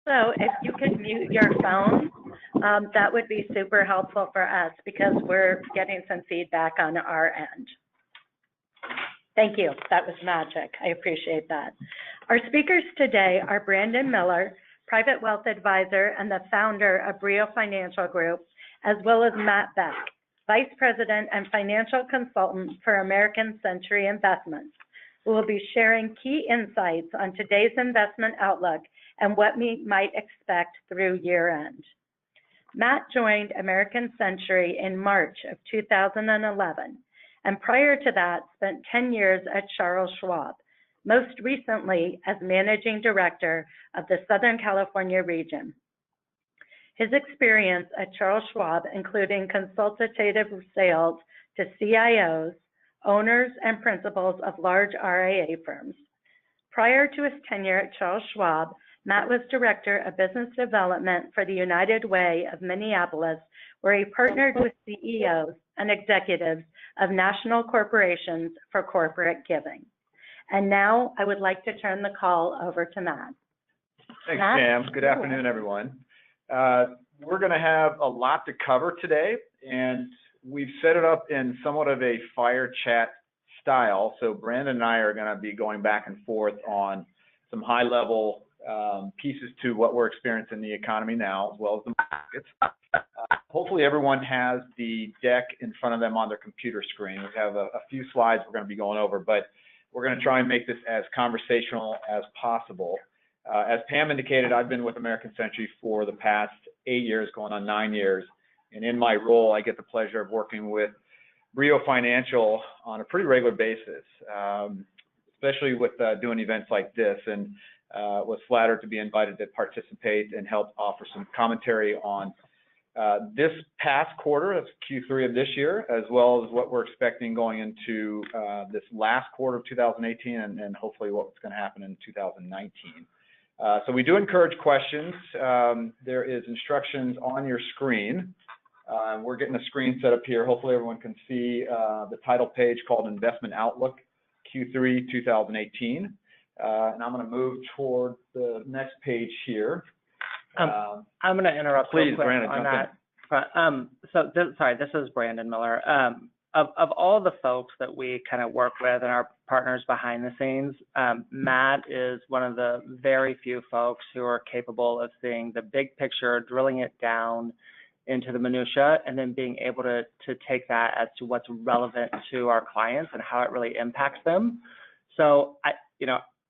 Also, if you could mute your phone, that would be super helpful for us because we're getting some feedback on our end. Thank you. That was magic. I appreciate that. Our speakers today are Brandon Miller, private wealth advisor and the founder of Brio Financial Group, as well as Matt Beck, vice president and financial consultant for American Century Investments, who will be sharing key insights on today's investment outlook and what we might expect through year end. Matt joined American Century in March of 2011, and prior to that spent 10 years at Charles Schwab, most recently as managing director of the Southern California region. His experience at Charles Schwab, including consultative sales to CIOs, owners, and principals of large RIA firms. Prior to his tenure at Charles Schwab, Matt was Director of Business Development for the United Way of Minneapolis, where he partnered with CEOs and executives of national corporations for corporate giving. And now I would like to turn the call over to Matt. Thanks, Sam. Good afternoon, everyone. We're going to have a lot to cover today, and we've set it up in somewhat of a fire chat style. So Brandon and I are going to be going back and forth on some high-level pieces to what we're experiencing in the economy now, as well as the markets. Hopefully everyone has the deck in front of them on their computer screen. We have a few slides we're going to be going over, but we're going to try and make this as conversational as possible. As Pam indicated, I've been with American Century for the past 8 years, going on 9 years. And in my role, I get the pleasure of working with Brio Financial on a pretty regular basis, especially with doing events like this. And was flattered to be invited to participate and help offer some commentary on this past quarter, that's Q3 of this year, as well as what we're expecting going into this last quarter of 2018 and hopefully what's going to happen in 2019. So we do encourage questions. There is instructions on your screen. We're getting a screen set up here. Hopefully everyone can see the title page called Investment Outlook Q3 2018. And I'm going to move toward the next page here. I'm going to interrupt please, Brandon, on that. Sorry, this is Brandon Miller. Of all the folks that we kind of work with and our partners behind the scenes, Matt is one of the very few folks who are capable of seeing the big picture, drilling it down into the minutia, and then being able to take that as to what's relevant to our clients and how it really impacts them. So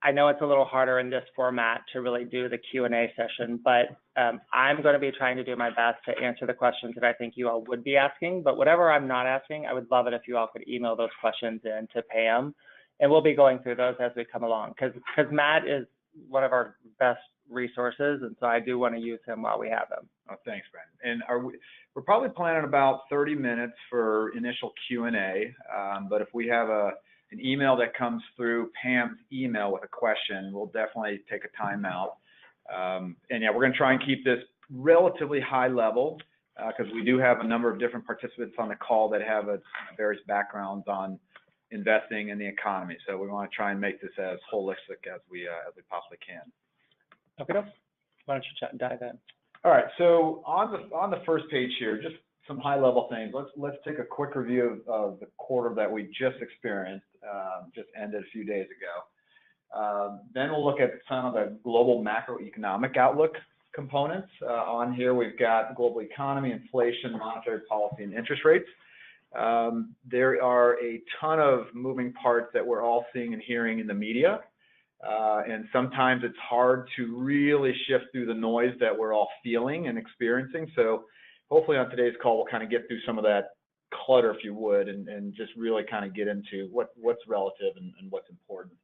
I know it's a little harder in this format to really do the Q&A session, but I'm going to be trying to do my best to answer the questions that I think you all would be asking. But whatever I'm not asking, I would love it if you all could email those questions in to Pam, and we'll be going through those as we come along. Because Matt is one of our best resources, and so I do want to use him while we have him. Oh, thanks, Brandon. And we're probably planning about 30 minutes for initial Q&A, but if we have an email that comes through Pam's email with a question, we'll definitely take a timeout. And yeah, we're going to try and keep this relatively high level because we do have a number of different participants on the call that have various backgrounds on investing in the economy. So we want to try and make this as holistic as we possibly can. Okay, why don't you dive in? All right. So on the first page here, just some high-level things. Let's take a quick review of the quarter that we just experienced, just ended a few days ago. Then we'll look at some of the global macroeconomic outlook components. On here, we've got the global economy, inflation, monetary policy, and interest rates. There are a ton of moving parts that we're all seeing and hearing in the media. And sometimes it's hard to really shift through the noise that we're all feeling and experiencing. So hopefully on today's call, we'll kind of get through some of that clutter, if you would, and just really kind of get into what's relative and what's important.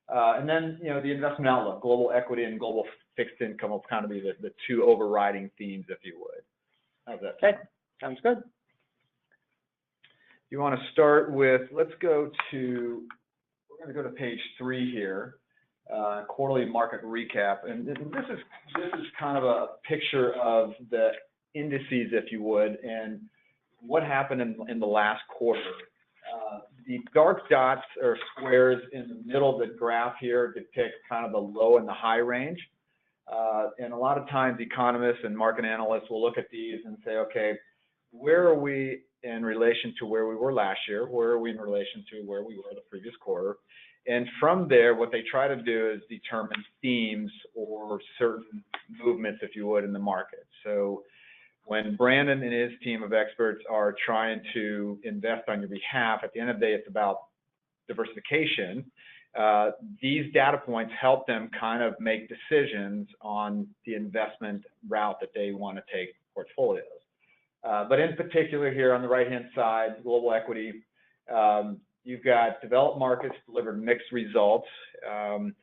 And then, the investment outlook, global equity and global fixed income will kind of be the two overriding themes, if you would. How's that? Okay, sounds good. You want to start with, we're going to go to page 3 here. Quarterly market recap, and this is kind of a picture of the indices, if you would, and what happened in the last quarter. The dark dots or squares in the middle of the graph here depict kind of the low and the high range. And a lot of times economists and market analysts will look at these and say, okay, where are we in relation to where we were last year? Where are we in relation to where we were the previous quarter? And from there, what they try to do is determine themes or certain movements, if you would, in the market. So when Brandon and his team of experts are trying to invest on your behalf, at the end of the day, it's about diversification. These data points help them kind of make decisions on the investment route that they want to take portfolios. But in particular here on the right-hand side, global equity, you've got developed markets delivered mixed results. And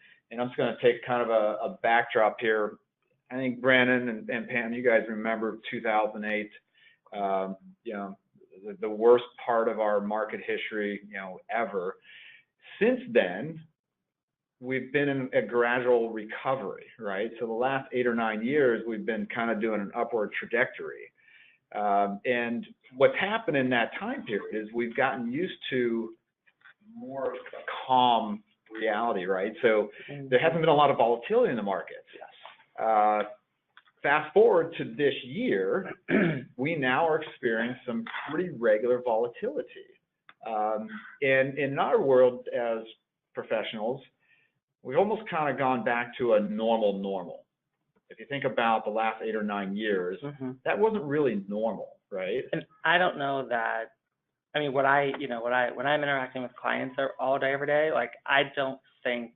I'm just going to take kind of a backdrop here. I think Brandon and Pam, you guys remember 2008, you know, the worst part of our market history, you know, ever. Since then, we've been in a gradual recovery, right? So the last 8 or 9 years, we've been kind of doing an upward trajectory. And what's happened in that time period is we've gotten used to more of a calm reality, right? So there hasn't been a lot of volatility in the markets. Fast forward to this year, we now are experiencing some pretty regular volatility. And in our world as professionals, we've almost kind of gone back to a normal. If you think about the last 8 or 9 years, that wasn't really normal, right? And I don't know that, I mean, when I'm interacting with clients all day, every day, like, I think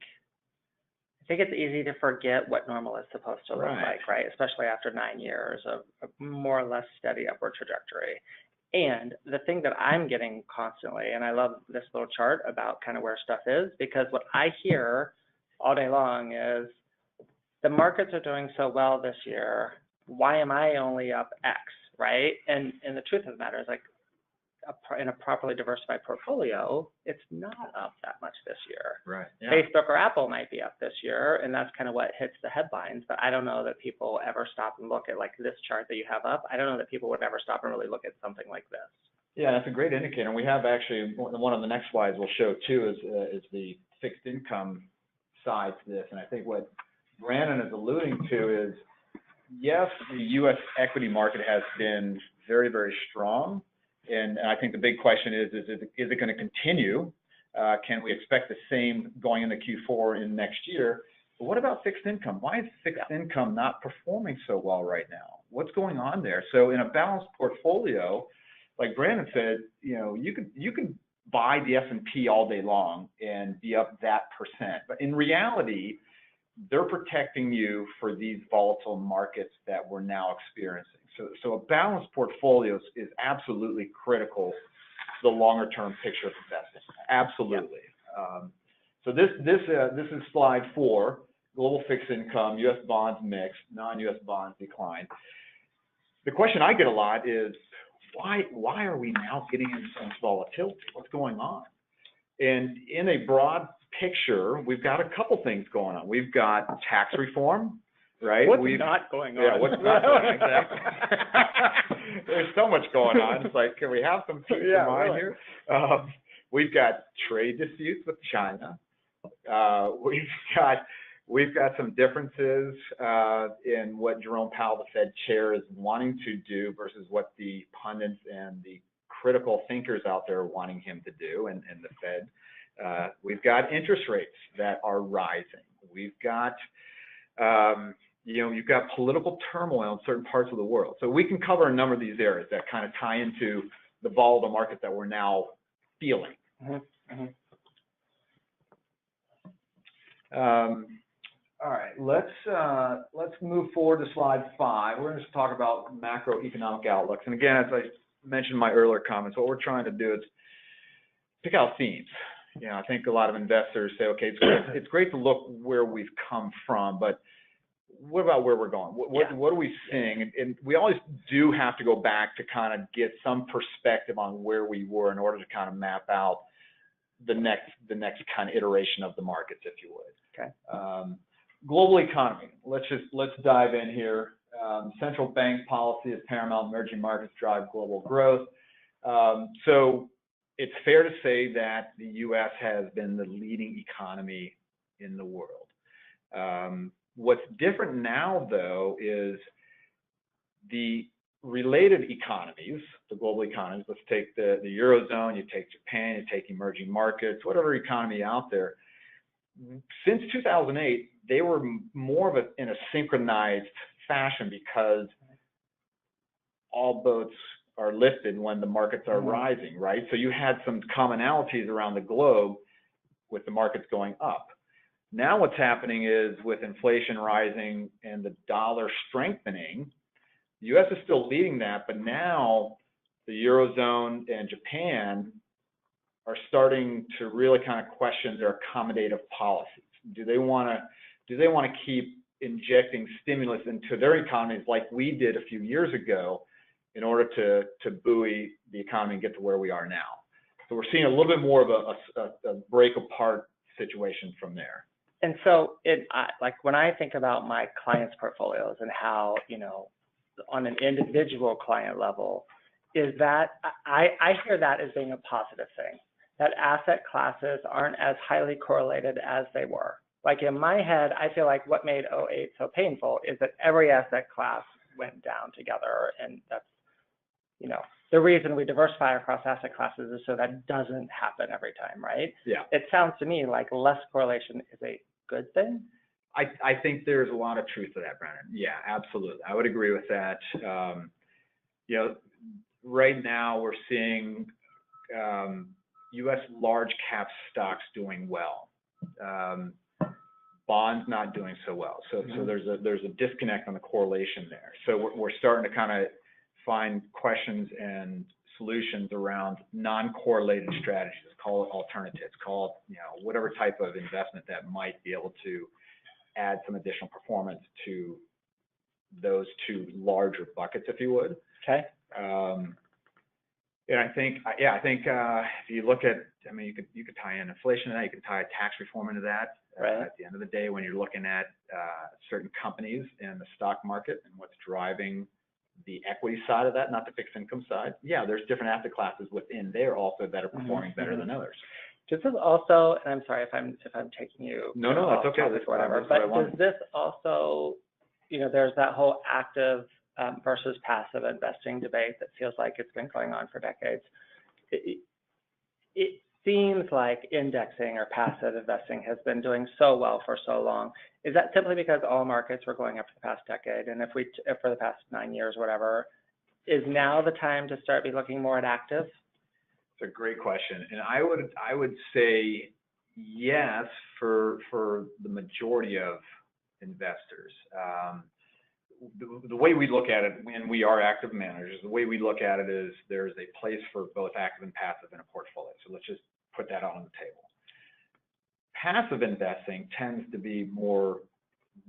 it's easy to forget what normal is supposed to look like, right? Especially after 9 years of a more or less steady upward trajectory. And the thing that I'm getting constantly, and I love this little chart about kind of where stuff is, because what I hear all day long is the markets are doing so well this year. Why am I only up X, right? And the truth of the matter is, like, in a properly diversified portfolio, it's not up that much this year. Right. Yeah. Facebook or Apple might be up this year, and that's kind of what hits the headlines. But I don't know that people ever stop and look at, like, this chart that you have up. I don't know that people would ever stop and really look at something like this. Yeah, that's a great indicator. And we have actually, one of the next slides we'll show too is the fixed income side to this. And I think what Brandon is alluding to is, yes, the U.S. equity market has been very, very strong. And I think the big question is it going to continue? Can we expect the same going into Q4 in next year? But what about fixed income? Why is fixed income not performing so well right now? What's going on there? So in a balanced portfolio, like Brandon said, you know, you can buy the S&P all day long and be up that percent. But in reality, they're protecting you for these volatile markets that we're now experiencing. So a balanced portfolio is absolutely critical to the longer term picture of investing. Absolutely. Yep. So this is slide 4, global fixed income, U.S. bonds mixed, non-U.S. bonds decline. The question I get a lot is, why are we now getting into so much volatility? What's going on? And in a broad picture, we've got a couple things going on. We've got tax reform, right? What's not going on? Yeah, what's not going on, exactly. There's so much going on. It's like, can we have some peace of mind here? We've got trade disputes with China. We've got some differences in what Jerome Powell, the Fed chair, is wanting to do versus what the pundits and the critical thinkers out there are wanting him to do, and the Fed. We've got interest rates that are rising. We've got, you've got political turmoil in certain parts of the world. So we can cover a number of these areas that kind of tie into the volatile market that we're now feeling. All right, let's move forward to slide 5. We're going to talk about macroeconomic outlooks. And again, as I mentioned in my earlier comments, what we're trying to do is pick out themes. You know, I think a lot of investors say, okay, it's great to look where we've come from, but what about where we're going? What are we seeing? And we always do have to go back to kind of get some perspective on where we were in order to kind of map out the next kind of iteration of the markets, if you would. Okay. Global economy. Let's dive in here. Central bank policy is paramount. Emerging markets drive global growth. So it's fair to say that the U.S. has been the leading economy in the world. What's different now, though, is the related economies, the global economies. Let's take the Eurozone, you take Japan, you take emerging markets, whatever economy out there. Since 2008, they were more of in a synchronized fashion because all boats are lifted when the markets are rising, right? So you had some commonalities around the globe with the markets going up. Now what's happening is with inflation rising and the dollar strengthening, the U.S. is still leading that, but now the Eurozone and Japan are starting to really kind of question their accommodative policies. Do they want to keep injecting stimulus into their economies like we did a few years ago in order to buoy the economy and get to where we are now? So we're seeing a little bit more of a break apart situation from there. And so like when I think about my clients' portfolios and how, on an individual client level, is that I hear that as being a positive thing, that asset classes aren't as highly correlated as they were. Like in my head, I feel like what made 2008 so painful is that every asset class went down together. And that's, the reason we diversify across asset classes is so that doesn't happen every time, right? Yeah. It sounds to me like less correlation is a good thing. I think there's a lot of truth to that, Brennan. Yeah, absolutely. I would agree with that. Right now we're seeing U.S. large cap stocks doing well. Bonds not doing so well. So there's a disconnect on the correlation there. So we're starting to kind of find questions and solutions around non-correlated strategies. Call it alternatives. Call it whatever type of investment that might be able to add some additional performance to those two larger buckets, if you would. Okay. And I think if you look at, you could tie in inflation to that, you could tie tax reform into that. Right. At the end of the day, when you're looking at certain companies in the stock market and what's driving the equity side of that, not the fixed income side, yeah, there's different asset classes within there also that are performing better than others. Does this also, and I'm sorry if I'm taking you. No, that's okay. That's whatever. But does this also, there's that whole active versus passive investing debate that feels like it's been going on for decades. It seems like indexing or passive investing has been doing so well for so long. Is that simply because all markets were going up for the past decade? And if for the past 9 years, whatever, is now the time to start looking more at active? It's a great question. And I would say yes for the majority of investors. The way we look at it, and we are active managers, the way we look at it is there's a place for both active and passive in a portfolio. So let's just put that on the table. Passive investing tends to be more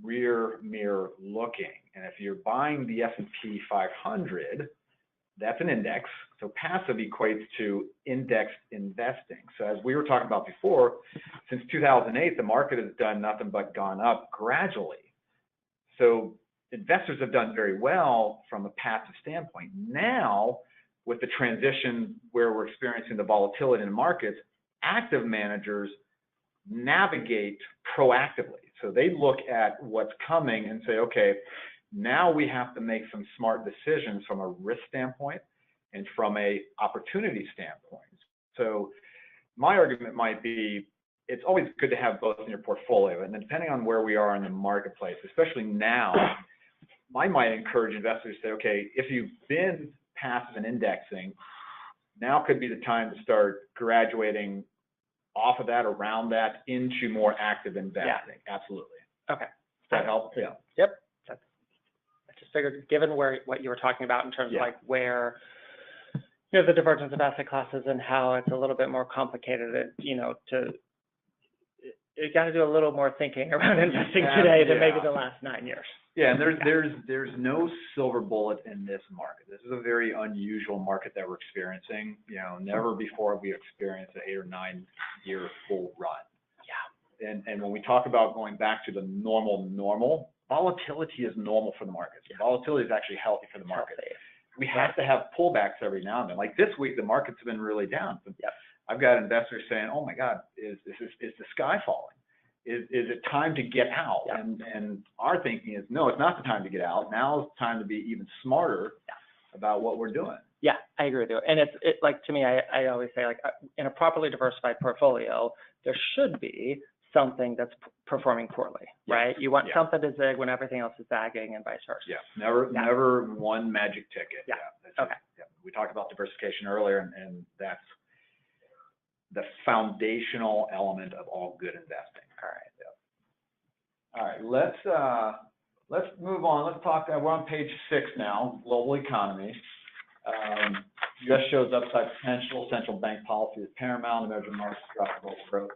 rear mirror looking. And if you're buying the S&P 500, that's an index. So passive equates to indexed investing. So as we were talking about before, since 2008, the market has done nothing but gone up gradually. So investors have done very well from a passive standpoint. Now, with the transition where we're experiencing the volatility in the markets, active managers navigate proactively. So they look at what's coming and say, okay, now we have to make some smart decisions from a risk standpoint and from a opportunity standpoint. So my argument might be, it's always good to have both in your portfolio. And then depending on where we are in the marketplace, especially now, I might encourage investors to say, okay, if you've been passive and indexing, now could be the time to start graduating off of that, around that, into more active investing. Yeah. Absolutely. Okay. Does that help? Yeah. Yep. I just figured, given what you were talking about in terms of like where, the divergence of asset classes and how it's a little bit more complicated, you got to do a little more thinking around investing today than maybe the last 9 years. Yeah, and there's no silver bullet in this market. This is a very unusual market that we're experiencing. Never before have we experienced an 8 or 9 year full run. Yeah. And when we talk about going back to the normal, volatility is normal for the market. So volatility is actually healthy for the market. We have to have pullbacks every now and then. Like this week, the markets have been really down. I've got investors saying, "Oh my God, is the sky falling?" is it time to get out? Yeah. And our thinking is, no, it's not the time to get out. Now is the time to be even smarter about what we're doing. Yeah, I agree with you. And it's like, to me, I always say, like, in a properly diversified portfolio, there should be something that's performing poorly, right? You want something to zig when everything else is zagging, and vice versa. Yeah, never one magic ticket. Yeah. That's Okay. We talked about diversification earlier, and that's the foundational element of all good investing. All right. Let's move on. Let's talk. We're on page 6 now. Global economy. U.S. shows upside potential. Central bank policy is paramount. Emerging markets drive global growth.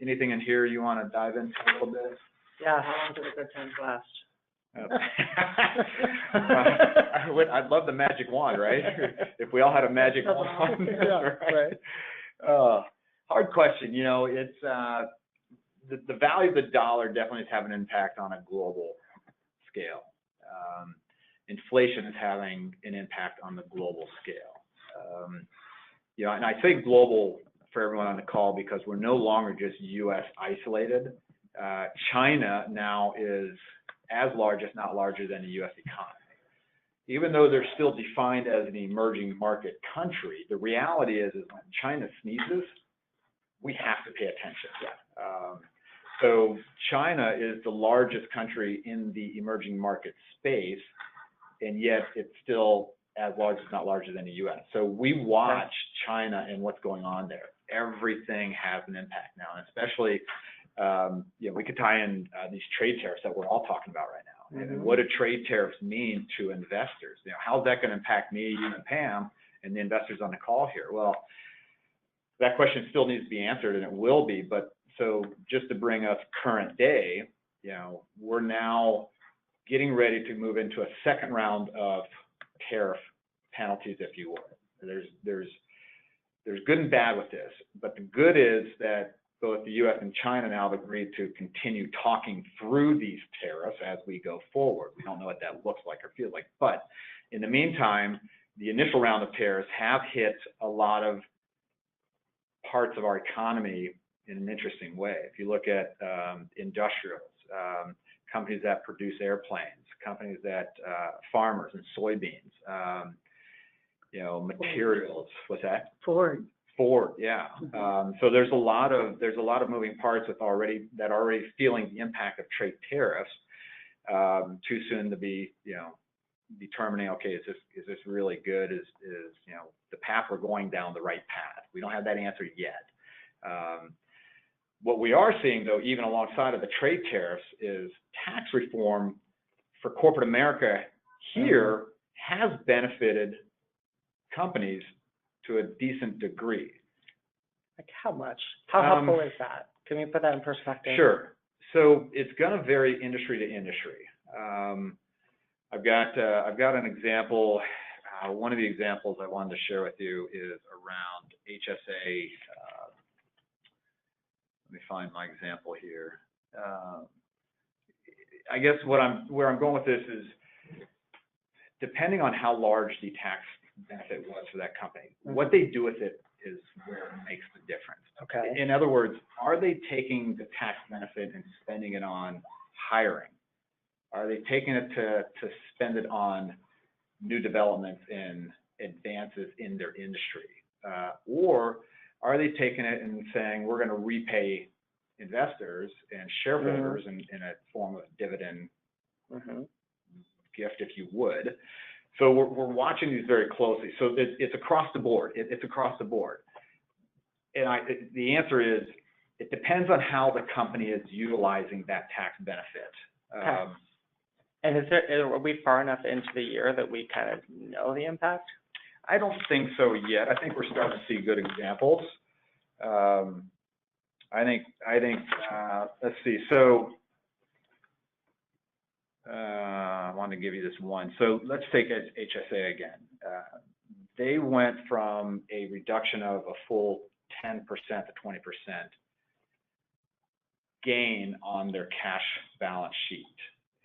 Anything in here you want to dive into a little bit? Yeah. How long did the good times last? I'd love the magic wand, right? If we all had a magic wand. Right. Hard question. You know, it's the value of the dollar definitely is having an impact on a global scale. Inflation is having an impact on the global scale. You know, and I say global for everyone on the call because we're no longer just U.S. isolated. China now is as large, if not larger, than the U.S. economy. Even though they're still defined as an emerging market country, the reality is when China sneezes, we have to pay attention. So China is the largest country in the emerging market space, and yet it's still as large, if not larger, than the U.S. So we watch China and what's going on there. Everything has an impact now, and especially, you know, we could tie in these trade tariffs that we're all talking about right now. And what do trade tariffs mean to investors? You know, how's that going to impact me, you, and Pam, and the investors on the call here? Well, that question still needs to be answered, and it will be. But so just to bring us current day, you know, we're now getting ready to move into a second round of tariff penalties, if you will. There's good and bad with this, but the good is that both the U.S. and China now have agreed to continue talking through these tariffs as we go forward. We don't know what that looks like or feels like, but in the meantime, the initial round of tariffs have hit a lot of parts of our economy in an interesting way. If you look at industrials, companies that produce airplanes, companies that farmers and soybeans, you know, materials. What's that? Ford, yeah. So there's a lot of moving parts that already feeling the impact of trade tariffs. Too soon to be, you know, determining, okay, is this really good? Is you know, the path we're going down the right path? We don't have that answer yet. What we are seeing, though, even alongside of the trade tariffs, is tax reform for corporate America here has benefited companies to a decent degree. Like how much? How helpful is that? Can we put that in perspective? Sure. So it's going to vary industry to industry. I've got an example. One of the examples I wanted to share with you is around HSA. Let me find my example here. I guess where I'm going with this is, depending on how large the tax benefit was for that company, what they do with it is where it makes the difference. Okay. In other words, are they taking the tax benefit and spending it on hiring? Are they taking it to spend it on new developments and advances in their industry? Or are they taking it and saying, we're going to repay investors and shareholders in a form of dividend gift, if you would? So we're watching these very closely. So it's across the board. It's across the board. And the answer is, it depends on how the company is utilizing that tax benefit. Okay. And are we far enough into the year that we kind of know the impact? I don't think so yet. I think we're starting to see good examples. I think. Let's see. So I wanted to give you this one. So let's take HSA again. They went from a reduction of a full 10% to 20% gain on their cash balance sheet.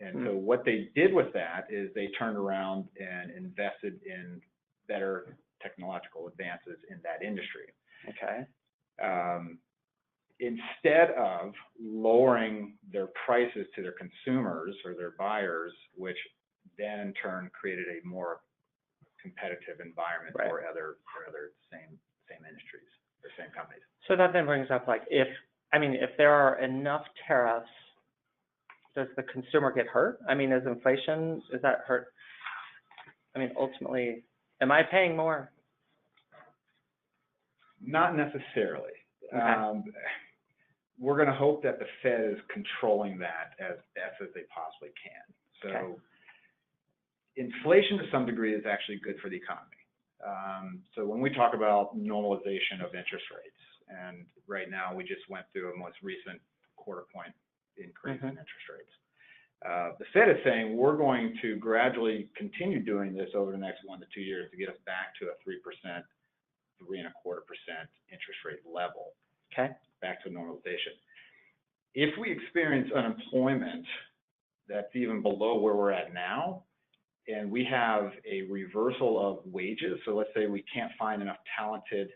And so what they did with that is they turned around and invested in better technological advances in that industry. Okay. instead of lowering their prices to their consumers or their buyers, which then in turn created a more competitive environment Right. for other same industries or same companies. So that then brings up like if there are enough tariffs, does the consumer get hurt? I mean, is that hurt? I mean, ultimately, am I paying more? Not necessarily. Okay. We're going to hope that the Fed is controlling that as best as they possibly can. So Okay. inflation to some degree is actually good for the economy. So when we talk about normalization of interest rates, and right now we just went through a most recent quarter point increase in interest rates. The Fed is saying we're going to gradually continue doing this over the next 1 to 2 years to get us back to a 3%, 3.25% interest rate level. Okay. Back to normalization. If we experience unemployment that's even below where we're at now, and we have a reversal of wages, so let's say we can't find enough talented,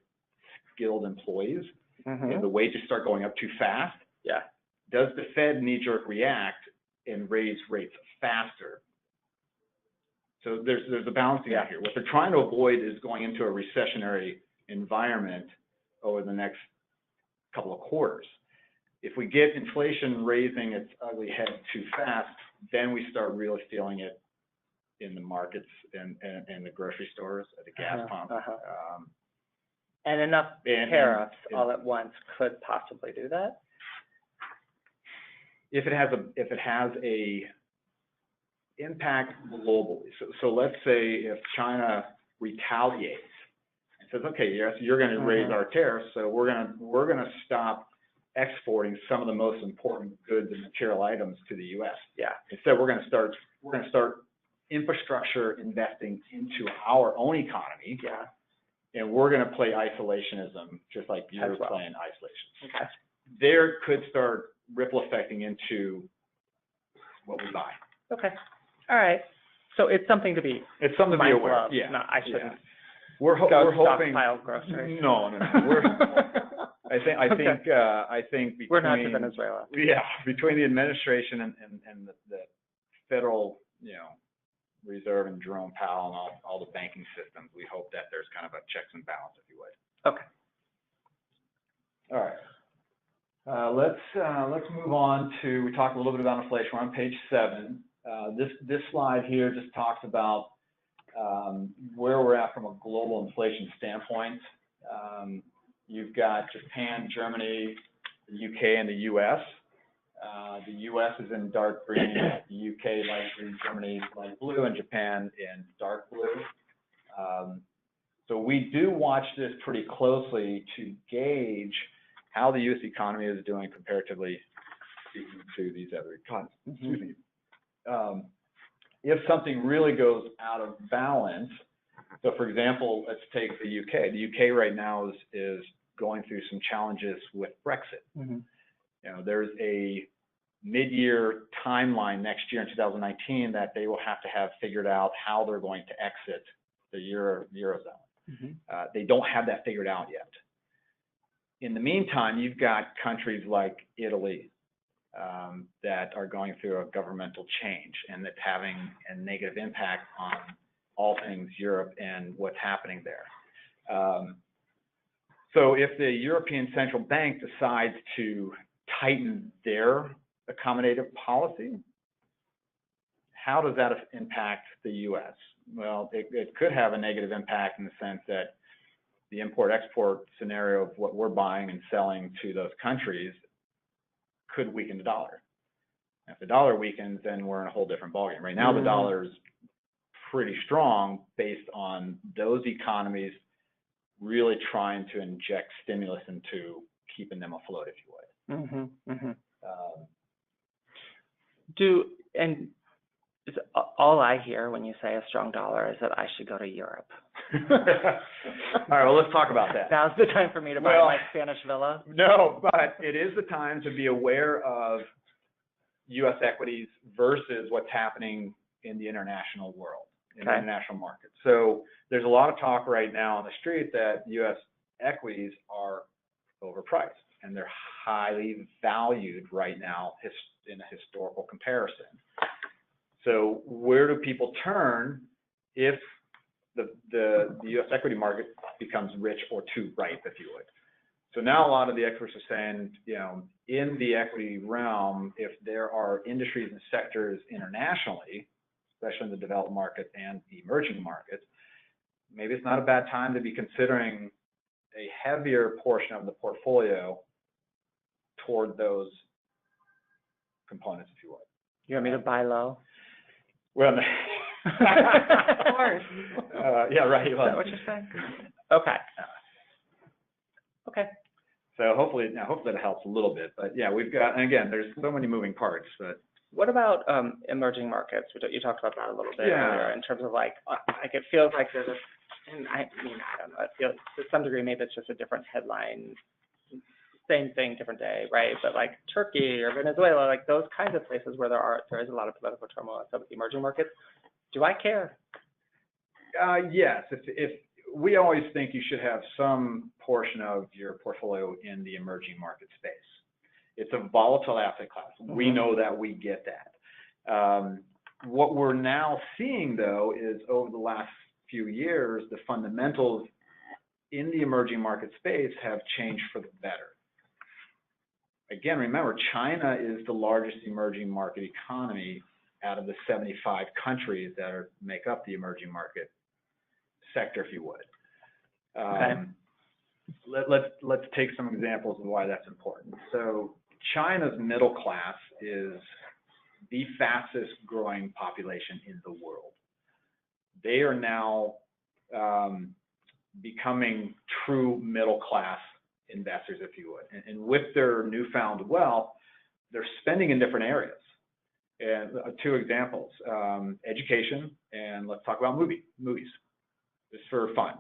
skilled employees, and the wages start going up too fast, Yeah. does the Fed knee-jerk react and raise rates faster? So there's a balancing act here. What they're trying to avoid is going into a recessionary environment over the next couple of quarters. If we get inflation raising its ugly head too fast, then we start really feeling it in the markets and the grocery stores, at the gas pump. And enough And- tariffs and- all at once could possibly do that? If it has a impact globally. So let's say if China retaliates and says, okay, yes, you're going to raise our tariffs, so we're going to stop exporting some of the most important goods and material items to the U.S. Yeah. Instead, we're going to start infrastructure investing into our own economy. Yeah. And we're going to play isolationism just like you're As well. playing isolation. Okay. There could start ripple effecting into what we buy. Okay. All right. So it's something to be It's something to be mindful aware of. of. Yeah. No, I shouldn't Yeah. We're hoping. stockpile groceries. No. I think between. We're not to Venezuela. Yeah, between the administration and the federal, Reserve and Jerome Powell and all the banking systems, we hope that there's kind of a checks and balance, if you would. Okay. All right. Let's move on to, we talked a little bit about inflation. We're on page 7. This slide here just talks about where we're at from a global inflation standpoint. You've got Japan, Germany, the UK, and the US. The US is in dark green, the UK light green, Germany light blue, and Japan in dark blue. So we do watch this pretty closely to gauge how the US economy is doing comparatively to these other economies. Excuse me. If something really goes out of balance, so for example, let's take the UK. The UK right now is going through some challenges with Brexit. There's a mid-year timeline next year in 2019 that they will have to have figured out how they're going to exit the Eurozone. They don't have that figured out yet. In the meantime, you've got countries like Italy that are going through a governmental change, and that's having a negative impact on all things Europe and what's happening there. So if the European Central Bank decides to tighten their accommodative policy, how does that impact the U.S.? Well, it could have a negative impact in the sense that the import-export scenario of what we're buying and selling to those countries could weaken the dollar. If the dollar weakens, then we're in a whole different ballgame. Right now, the dollar is pretty strong based on those economies really trying to inject stimulus into keeping them afloat, if you would. All I hear when you say a strong dollar is that I should go to Europe. All right, well, let's talk about that. Now's the time for me to buy my Spanish villa. No, but it is the time to be aware of U.S. equities versus what's happening in the international world, in the international market. So there's a lot of talk right now on the street that U.S. equities are overpriced. and they're highly valued right now in a historical comparison. So where do people turn if the U.S. equity market becomes rich or too ripe, if you would? So now a lot of the experts are saying, you know, in the equity realm, if there are industries and sectors internationally, especially in the developed market and the emerging markets, maybe it's not a bad time to be considering a heavier portion of the portfolio toward those components, if you would. You want me to buy low? Well, Of course. Yeah, right. Is that what you're saying? Okay. Okay. So hopefully that helps a little bit. But yeah, we've got, and again, there's so many moving parts. But what about emerging markets? You talked about that a little bit Yeah. earlier in terms of like it feels like there's a, and I mean, I don't know, it feels to some degree maybe it's just a different headline, same thing, different day, right? But like Turkey or Venezuela, like those kinds of places where there is a lot of political turmoil in some of the emerging markets. Do I care? Yes, if we always think you should have some portion of your portfolio in the emerging market space. It's a volatile asset class. Mm-hmm. We know that, we get that. What we're now seeing though is over the last few years, the fundamentals in the emerging market space have changed for the better. Again, remember, China is the largest emerging market economy out of the 75 countries that make up the emerging market sector, if you would. Okay. Let's take some examples of why that's important. So China's middle class is the fastest growing population in the world. They are now becoming true middle class investors, if you would. And with their newfound wealth, they're spending in different areas. And two examples, education, and let's talk about movies, just for fun.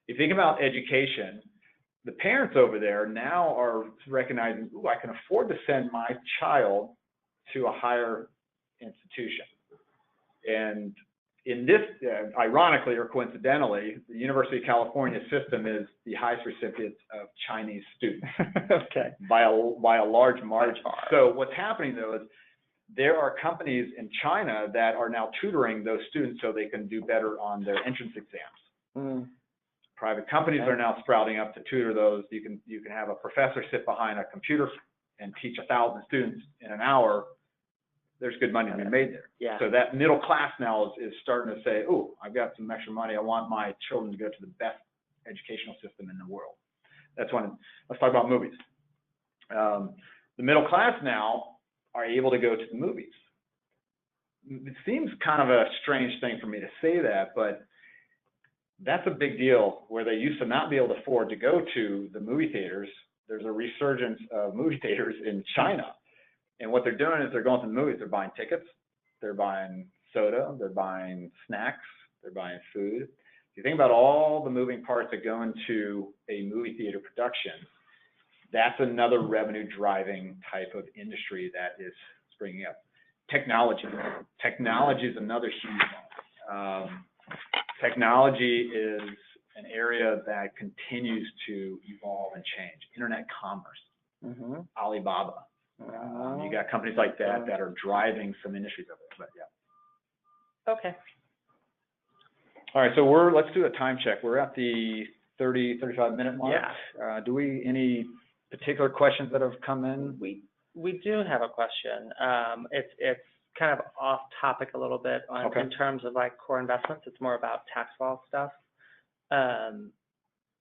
If you think about education, the parents over there now are recognizing, ooh, I can afford to send my child to a higher institution. And in this, ironically or coincidentally, the University of California system is the highest recipient of Chinese students. Okay. By a large margin. So what's happening though is there are companies in China that are now tutoring those students so they can do better on their entrance exams. Mm. Private companies are now sprouting up to tutor those. You can have a professor sit behind a computer and teach 1,000 students in an hour. There's good money to be made there. Yeah. So that middle class now is starting to say, oh, I've got some extra money. I want my children to go to the best educational system in the world. That's one. Let's talk about movies. The middle class now are able to go to the movies. It seems kind of a strange thing for me to say that, but that's a big deal where they used to not be able to afford to go to the movie theaters. There's a resurgence of movie theaters in China. And what they're doing is they're going to the movies. They're buying tickets. They're buying soda. They're buying snacks. They're buying food. If you think about all the moving parts that go into a movie theater production, that's another revenue driving type of industry that is springing up. Technology. Technology is another huge one. Technology is an area that continues to evolve and change. Internet commerce, Mm-hmm. Alibaba. You got companies like that that are driving some industries over there, but yeah. Okay. All right, so let's do a time check. We're at the 35 minute mark. Yeah. Any particular questions that have come in? We do have a question. It's kind of off topic a little bit in terms of like core investments. It's more about tax law stuff.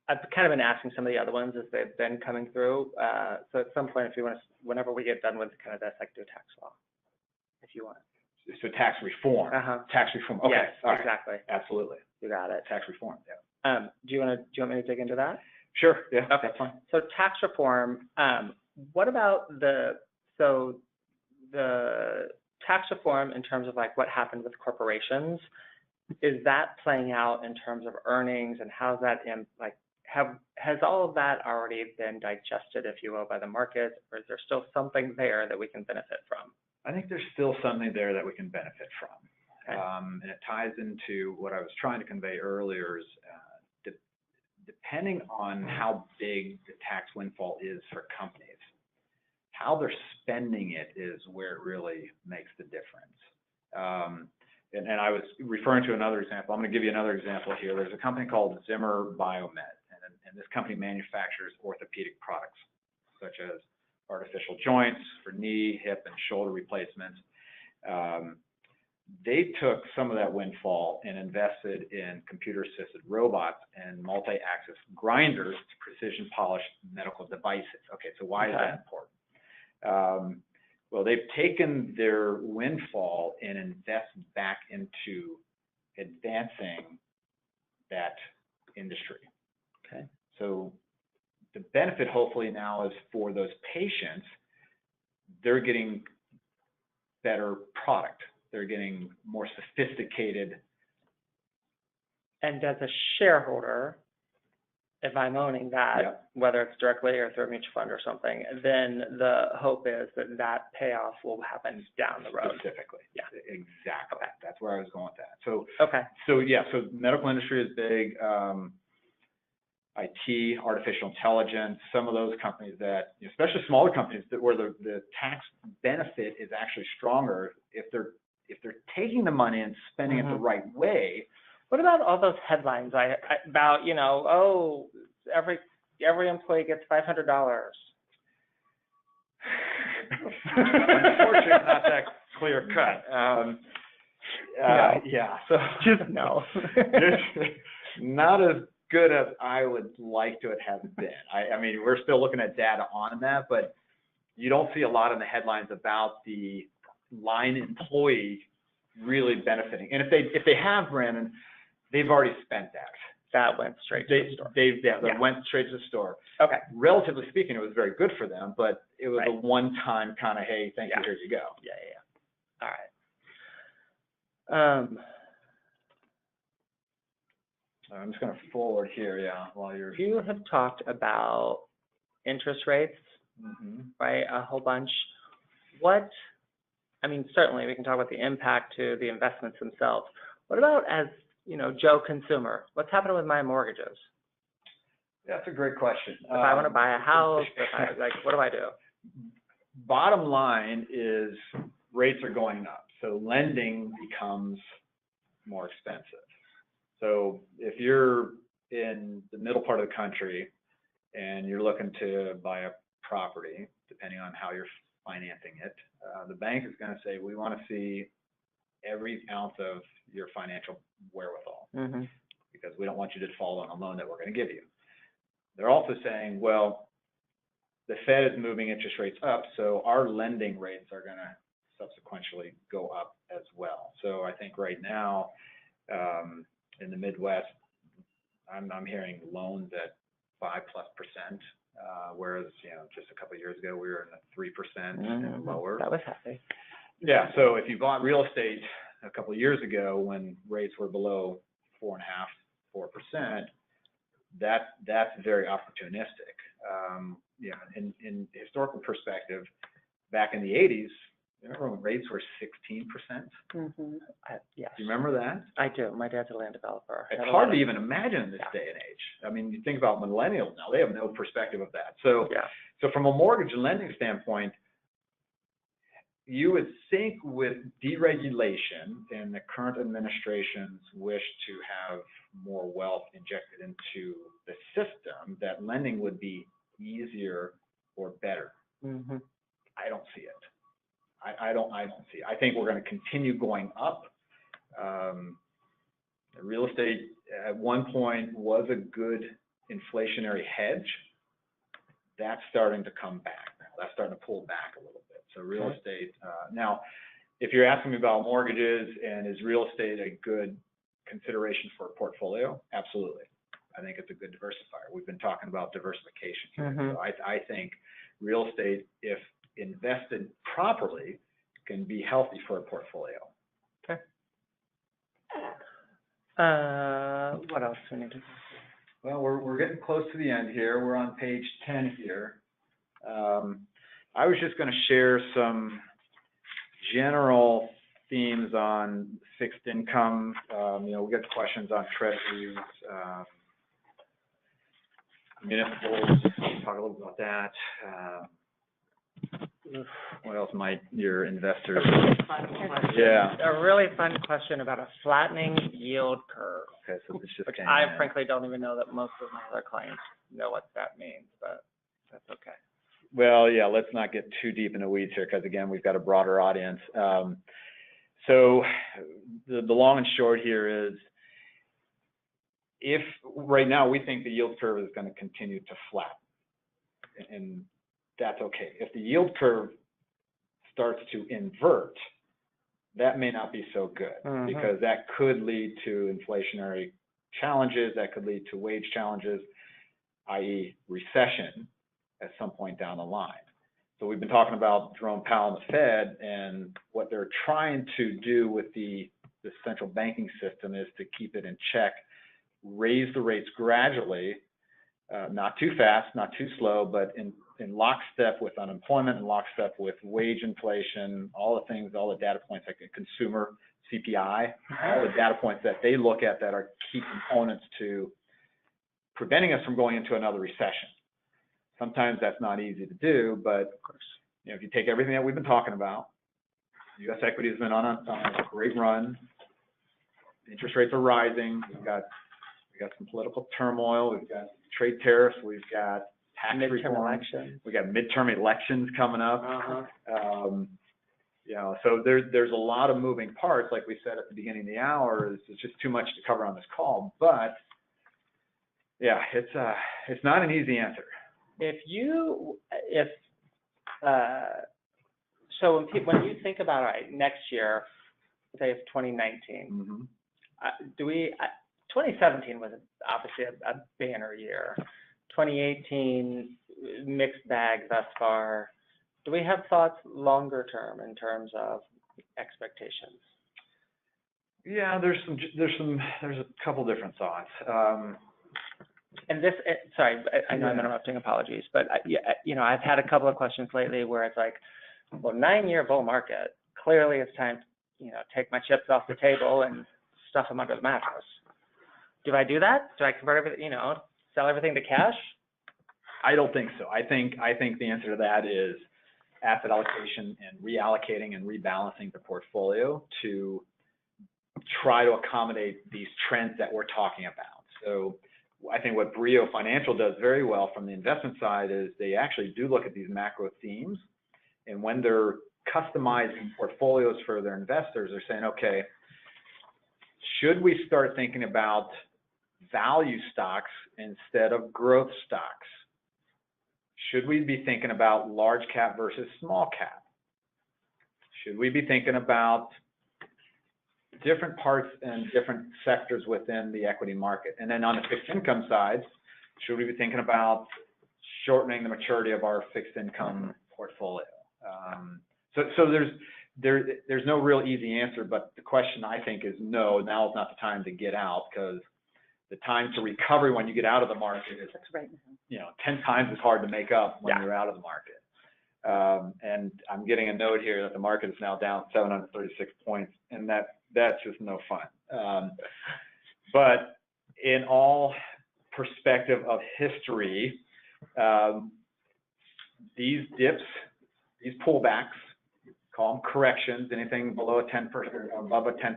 I've kind of been asking some of the other ones as they've been coming through. So at some point, if you want to, whenever we get done with kind of this, I can do tax law, if you want. So tax reform. Tax reform. Okay. Yes, all right. exactly. Absolutely. You got it. Tax reform. Yeah. Do you want me to dig into that? Sure. Yeah. Okay. That's fine. So tax reform. What about the tax reform in terms of like what happened with corporations? Is that playing out in terms of earnings, and how's that has all of that already been digested, if you will, by the market, or is there still something there that we can benefit from? I think there's still something there that we can benefit from. Okay. And it ties into what I was trying to convey earlier is depending on how big the tax windfall is for companies, how they're spending it is where it really makes the difference. And I was referring to another example. I'm going to give you another example here. There's a company called Zimmer Biomet, and this company manufactures orthopedic products, such as artificial joints for knee, hip, and shoulder replacements. They took some of that windfall and invested in computer-assisted robots and multi-axis grinders to precision polish medical devices. Okay, so why is that important? Well, they've taken their windfall and invested back into advancing that industry. Okay. So the benefit hopefully now is for those patients, they're getting better product. They're getting more sophisticated. And as a shareholder, if I'm owning that, Yep. whether it's directly or through a mutual fund or something, then the hope is that that payoff will happen down the road. Specifically. Yeah. Exactly. Okay. That's where I was going with that. So, Okay. so medical industry is big. IT, artificial intelligence, some of those companies that, especially smaller companies that where the tax benefit is actually stronger if they're taking the money and spending it the right way. What about all those headlines about, oh, every employee gets $500? Unfortunately, not that clear cut. Yeah. So just no. Not as good as I would like to have been. I mean, we're still looking at data on that, but you don't see a lot in the headlines about the line employee really benefiting. And if they have, Brandon, they've already spent that. That went straight to the store. They went straight to the store. Okay. Relatively speaking, it was very good for them, but it was Right. a one-time kind of, hey, thank you, here you go. Yeah. All right. I'm just going to forward here, while you're. You have talked about interest rates, right, a whole bunch. Certainly we can talk about the impact to the investments themselves. What about as, Joe consumer? What's happening with my mortgages? Yeah, that's a great question. If I want to buy a house, what do I do? Bottom line is rates are going up, so lending becomes more expensive. So if you're in the middle part of the country and you're looking to buy a property, depending on how you're financing it, the bank is going to say, we want to see every ounce of your financial wherewithal, because we don't want you to default on a loan that we're going to give you. They're also saying, well, the Fed is moving interest rates up, so our lending rates are going to subsequently go up as well. So I think right now, in the Midwest, I'm hearing loans at 5+%, whereas just a couple of years ago we were in the 3% and lower. That was happy. Yeah. So if you bought real estate a couple of years ago when rates were below 4.5%, 4%, that's very opportunistic. In historical perspective, back in the 80s. Remember when rates were 16%? Yes. Do you remember that? I do. My dad's a land developer. It's hard to even imagine in this day and age. I mean, you think about millennials now; they have no perspective of that. So, so from a mortgage and lending standpoint, you would think with deregulation and the current administration's wish to have more wealth injected into the system, that lending would be easier or better. I don't see it. I don't see it. I think we're going to continue going up. Real estate at one point was a good inflationary hedge. That's starting to come back now. That's starting to pull back a little bit. So real estate, now, if you're asking me about mortgages and is real estate a good consideration for a portfolio? Absolutely. I think it's a good diversifier. We've been talking about diversification here. So I think real estate, if invested properly, can be healthy for a portfolio. Okay. What else do we need to do? Well, we're getting close to the end here. We're on page 10 here. I was just going to share some general themes on fixed income. We got questions on treasuries. municipals, talk a little bit about that. What else might your investors? Yeah. A really fun question about a flattening yield curve, Okay, so this just which came I in. frankly don't even know that most of my other clients know what that means, but that's okay. Well, yeah, let's not get too deep in the weeds here, because again, we've got a broader audience. So the long and short here is, if right now we think the yield curve is going to continue to flatten, and that's okay. If the yield curve starts to invert, that may not be so good, because that could lead to inflationary challenges, that could lead to wage challenges, i.e. recession at some point down the line. So we've been talking about Jerome Powell and the Fed, and what they're trying to do with the central banking system is to keep it in check, raise the rates gradually, not too fast, not too slow, but in lockstep with unemployment, in lockstep with wage inflation, all the things, all the data points like consumer CPI, all the data points that they look at that are key components to preventing us from going into another recession. Sometimes that's not easy to do, but if you take everything that we've been talking about, U.S. equity has been on a great run. Interest rates are rising. We've got some political turmoil. We've got trade tariffs. We've got tax reform. We got midterm elections coming up. So there's a lot of moving parts. Like we said at the beginning of the hour, it's just too much to cover on this call. But yeah, it's not an easy answer. So when you think about, all right, next year, say it's 2019, 2017 was obviously a banner year. 2018, mixed bag thus far. Do we have thoughts longer term in terms of expectations? Yeah, there's a couple different thoughts. And this, sorry, I know I'm interrupting, apologies, but I've had a couple of questions lately where it's like, well, 9-year bull market, clearly it's time to, take my chips off the table and stuff them under the mattress. Do I do that? Do I convert everything, sell everything to cash? I don't think so. I think the answer to that is asset allocation and reallocating and rebalancing the portfolio to try to accommodate these trends that we're talking about. So I think what Brio Financial does very well from the investment side is they actually do look at these macro themes, and when they're customizing portfolios for their investors, they're saying, okay, should we start thinking about value stocks instead of growth stocks? Should we be thinking about large cap versus small cap? Should we be thinking about different parts and different sectors within the equity market? And then on the fixed income side, should we be thinking about shortening the maturity of our fixed income portfolio? So there's no real easy answer, but the question I think is no, now is not the time to get out, because the time to recovery when you get out of the market is, 10 times as hard to make up when you're out of the market. And I'm getting a note here that the market is now down 736 points, and that's just no fun. But in all perspective of history, these dips, these pullbacks, call them corrections, anything below a 10% or above a 10%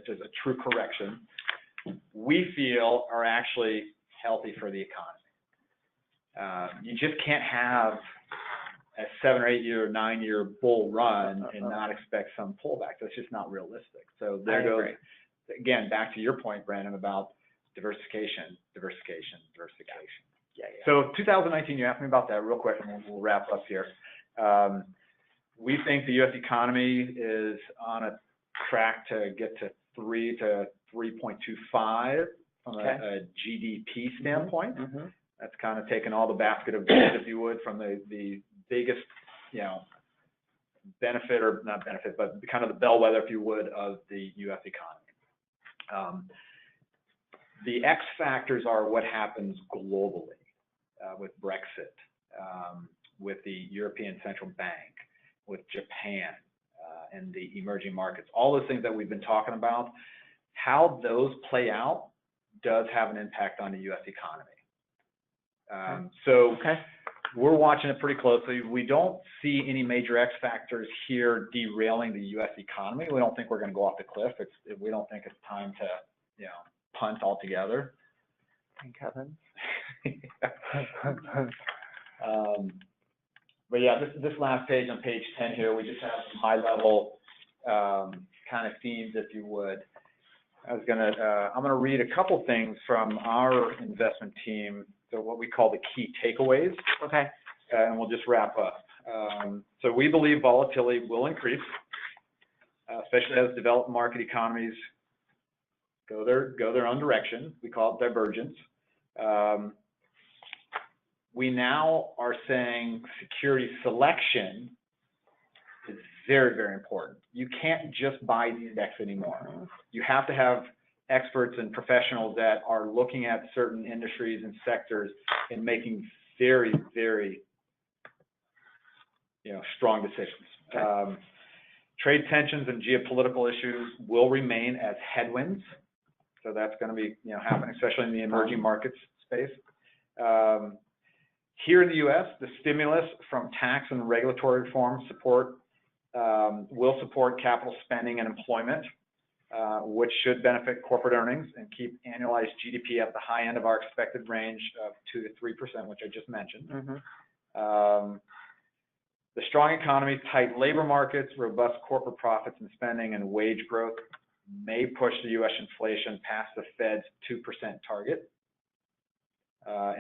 is a true correction, we feel are actually healthy for the economy. You just can't have a 7 or 8 year, 9 year bull run and not expect some pullback. That's just not realistic. So there goes, again, back to your point, Brandon, about diversification. Yeah. So 2019, you asked me about that real quick, and we'll wrap up here. We think the U.S. economy is on a track to get to 3 to 3.25 from a GDP standpoint. That's kind of taken all the basket of goods, if you would, from the biggest, benefit, or not benefit, but kind of the bellwether, if you would, of the U.S. economy. The X factors are what happens globally with Brexit, with the European Central Bank, with Japan, and the emerging markets. All those things that we've been talking about, how those play out does have an impact on the U.S. economy. So Okay. we're watching it pretty closely. We don't see any major X factors here derailing the U.S. economy. We don't think we're going to go off the cliff. We don't think it's time to, punt altogether. Thank heaven. But yeah, this last page on page 10 here, we just have some high level kind of themes, if you would. I'm gonna read a couple things from our investment team, so what we call the key takeaways. Okay. And we'll just wrap up. So we believe volatility will increase, especially as developed market economies go their own direction. We call it divergence. We now are saying security selection is very, very important. You can't just buy the index anymore. You have to have experts and professionals that are looking at certain industries and sectors and making very, very, strong decisions. Okay. Trade tensions and geopolitical issues will remain as headwinds. So that's going to be, happening, especially in the emerging markets space. Here in the U.S., the stimulus from tax and regulatory reform will support capital spending and employment, which should benefit corporate earnings and keep annualized GDP at the high end of our expected range of 2 to 3%, which I just mentioned. Mm-hmm. The strong economy, tight labor markets, robust corporate profits and spending, and wage growth may push the U.S. inflation past the Fed's 2% target.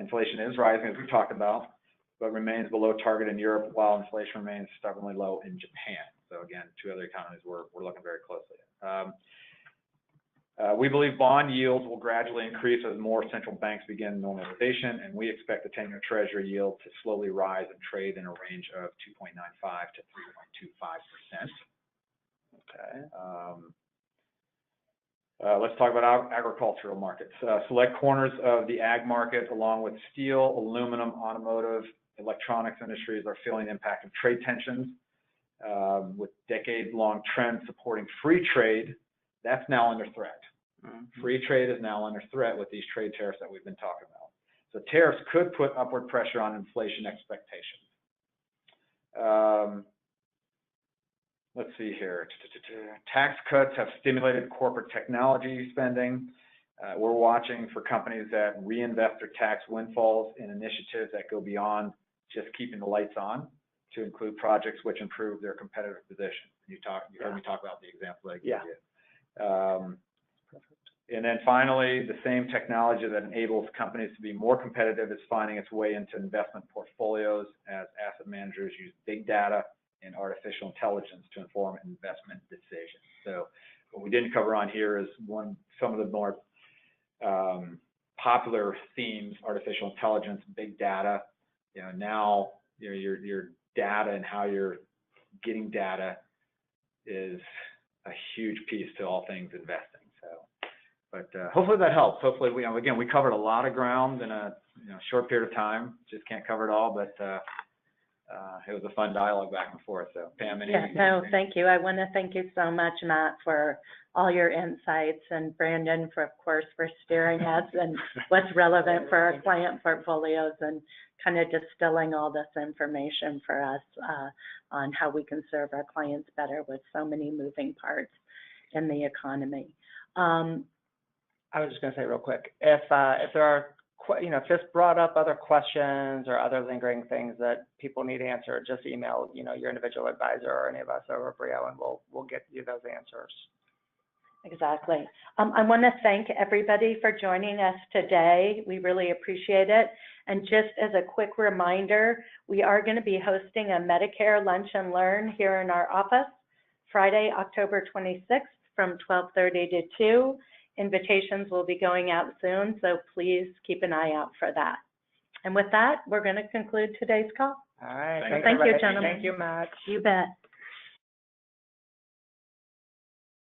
Inflation is rising, as we talked about, but remains below target in Europe, while inflation remains stubbornly low in Japan. So again, two other economies we're looking very closely at. We believe bond yields will gradually increase as more central banks begin normalization, and we expect the 10-year Treasury yield to slowly rise and trade in a range of 2.95 to 3.25%. Okay. Let's talk about agricultural markets. Select corners of the ag market, along with steel, aluminum, automotive, electronics industries, are feeling the impact of trade tensions. With decade-long trends supporting free trade, that's now under threat. Mm-hmm. Free trade is now under threat with these trade tariffs that we've been talking about. So tariffs could put upward pressure on inflation expectations. Let's see here. Tax cuts have stimulated corporate technology spending. We're watching for companies that reinvest their tax windfalls in initiatives that go beyond just keeping the lights on, to include projects which improve their competitive position. You heard me talk about the example that I gave you. And then finally, the same technology that enables companies to be more competitive is finding its way into investment portfolios as asset managers use big data and artificial intelligence to inform investment decisions. So what we didn't cover on here is some of the more popular themes: artificial intelligence, big data. Now your data and how you're getting data is a huge piece to all things investing. So, but hopefully that helps. Hopefully we covered a lot of ground in a short period of time. Just can't cover it all, but it was a fun dialogue back and forth. So Pam, thank you. I want to thank you so much, Matt, for all your insights, and Brandon, of course, for steering us and what's relevant for our client portfolios, and kind of distilling all this information for us on how we can serve our clients better with so many moving parts in the economy. I was just going to say real quick, if there are, if this brought up other questions or other lingering things that people need answered, just email, your individual advisor or any of us over at Brio, and we'll get you those answers. Exactly. I want to thank everybody for joining us today. We really appreciate it. And just as a quick reminder, we are going to be hosting a Medicare Lunch and Learn here in our office Friday, October 26th from 12:30 to 2. Invitations will be going out soon, so please keep an eye out for that. And with that, we're going to conclude today's call. All right. Thank you, gentlemen. Thank you, Matt. You bet.